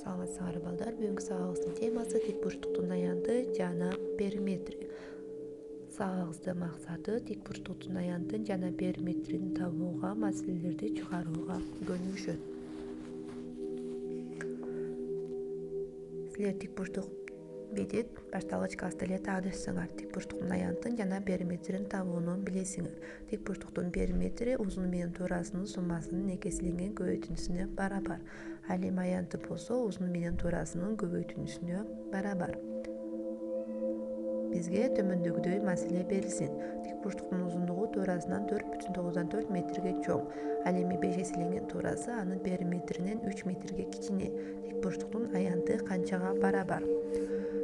Саламатсыңар балдар. Бүгүнкү сабагыбыздын темасы тик бурчтуктун аянты жана периметри. Сабагыбыздын максаты тик бурчтуктун аянтын жана периметрин табууга, маселелерди чыгарууга көнүгүшөт. Силер тик бурчтук менен башталгыч класста эле таанышсыңар. Тик бурчтуктун аянтын жана периметрин табууну билесиңер. Тик бурчтуктун периметри узуну менен туурасынын суммасынын экеселенген көбөйтүндүсүнө барабар. Ал эми аянты болсо узуну менен туурасынын көбөйтүндүсүнө барабар. Бизге төмөндөгүдөй маселе берилсин. Тик бурчтуктун узундугу туурасынан 4,94 метрге чоң. Ал эми 5 эселенген туурасы анын периметринен 3 метрге кичине. Тик бурчтуктун аянты канчага барабар?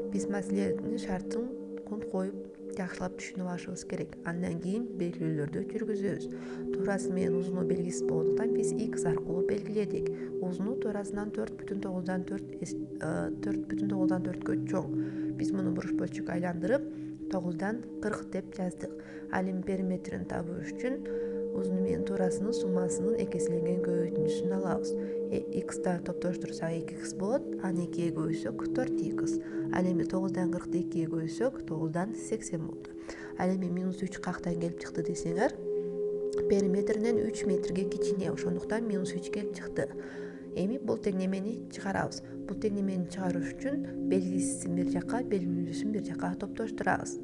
Биз маселенин шартын коюп жакшылап түшүнүп алышыбыз керек. Андан кийин белгилөөлөрдү жүргүзөбүз. Туурасы менен узуну белгисиз болгондуктан биз x аркылуу белгиледик. Узуну туурасынан 4,94 чоң. Биз муну буруш бөлчккө айландырып 9дан 40 деп жаздык. Ал эми периметрин табуу үчүн узуну менен туурасынын суммасынын экеселенген көбөйтүндүсүн алабыз. X'та топтоштурсак 2x болот, аны 2ге көбөйтсөк 4x. Ал эми 9дан 40-ты 2ге көбөйтсөк 9дан 80 болду. Ал эми -3 каяктан келип чыкты десеңер, периметринен 3 метрге кичине, ошондуктан -3 келип чыкты. Эми бул теңнемени чыгарабыз. Бул теңнемени чыгарыш үчүн белгисизин бир жакка, белгилүүсүн бир жакка топтоштурабыз.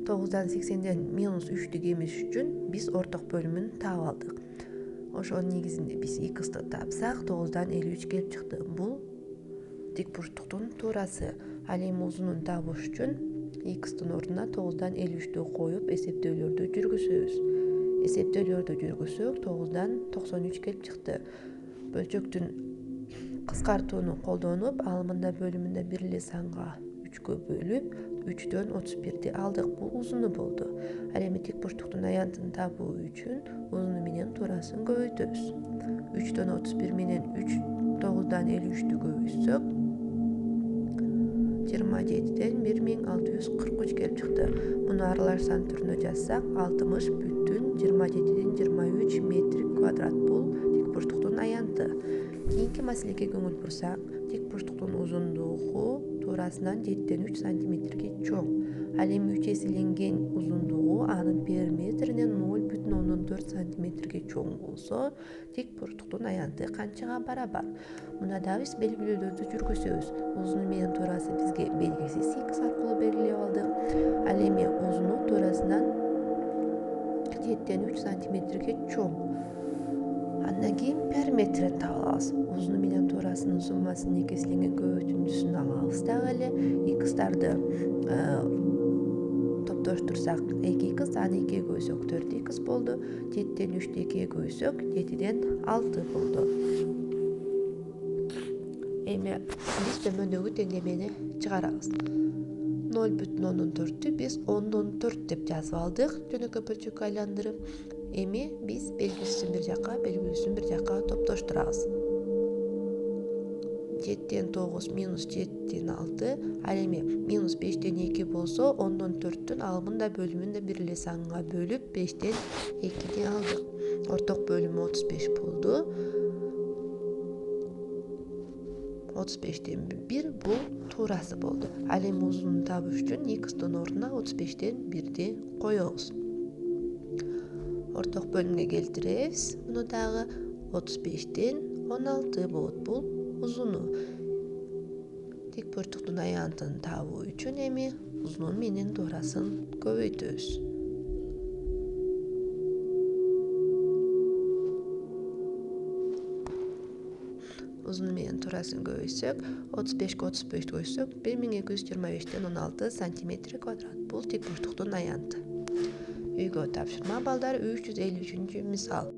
9дан 80ден -3'тү кемиш үчүн биз орток бөлүмүн таап алдык. Ошонун негизинде биз x'ты тапсак 9дан 53 келип чыкты. Бул тик бурчтуктун туурасы. Ал эми узунун табыш үчүн x'тын ордуна 9дан 53'тү коюп эсептөөлөрдү жүргүзөбүз. Эсептөөлөрдү жүргүзсөк 9дан 93 келип чыкты. Бөлчөктүн кыскартууну колдонуп, алымында бөлүмүндө бир эле санга 3кө бөлүп, 3дөн 31'ти алдык. Бул узуну болду. Ал эми тик бурчтуктун аянтын табуу үчүн узуну менен туурасын көбөйтөбүз. 3дөн 31 менен 9дан 53'тү көбөйтсөк 27ден 1643 келип чыкты. Муну аралаш сан түрүнө жазсак 60,27ден 23 метр квадрат. Бул тик бурчтуктун аянты. Кийинки маселеге көңүл бурсак, тик бурчтуктун узундугу туурасынан 7ден 3 сантиметрге чоң. Ал эми 3 эселенген узундугу анын периметринен 0,4 сантиметрге чоң болсо, тик бурчтуктун аянты канчага барабар? Мына да биз белгилөөлөрдү жүргүзөбүз. Узуну менен туурасы бизге белгисиз x аркылуу белгилеп алдык. Ал эми узуну туурасынан 7ден 3 сантиметрге чоң. Андан кийин периметрин таап алабыз. Узуну менен туурасынын суммасынын экеселенген көбөйтүндүсүн алабыз дагы эле. X'тарды топтоштурсак 2x, аны 2ге көбөйсөк 4x болду. 7ден 3'тү 2ге көбөйсөк 7ден 6 болду. Эми биз төмөндөгү теңдемени чыгарабыз. 0,4'тү биз 10/4 деп жазып алдык, жөнөкөй бөлчөккө айландырып. Эми биз белгисизин бир жакка, белгилүүсүн бир жакка топтоштурабыз. 7ден 9 -7ден 6. Ал эми -5ден 2 болсо 10/4'түн алымында бөлүмүндө бир эле санга бөлүп 5ден 2'ни алдык. Орток бөлүмү 35 болду. 35ден 1 бул туурасы болду. Ал эми узунун табыш үчүн x'тын ордуна 35ден 1'ди коебуз. Орток бөлүмгө келтиребиз. Муну дагы 35ден 16 болот. Бул узуну. Тик бурчтуктун аянтын табуу үчүн эми узуну менен туурасын көбөйтөбүз. Узуну менен туурасын көбөйтсөк, 35ке 35 көбөйтсөк 1225ден 16 сантиметр квадрат. Бул тик бурчтуктун аянты. Үйгө тапшырма балдар 353-мисал.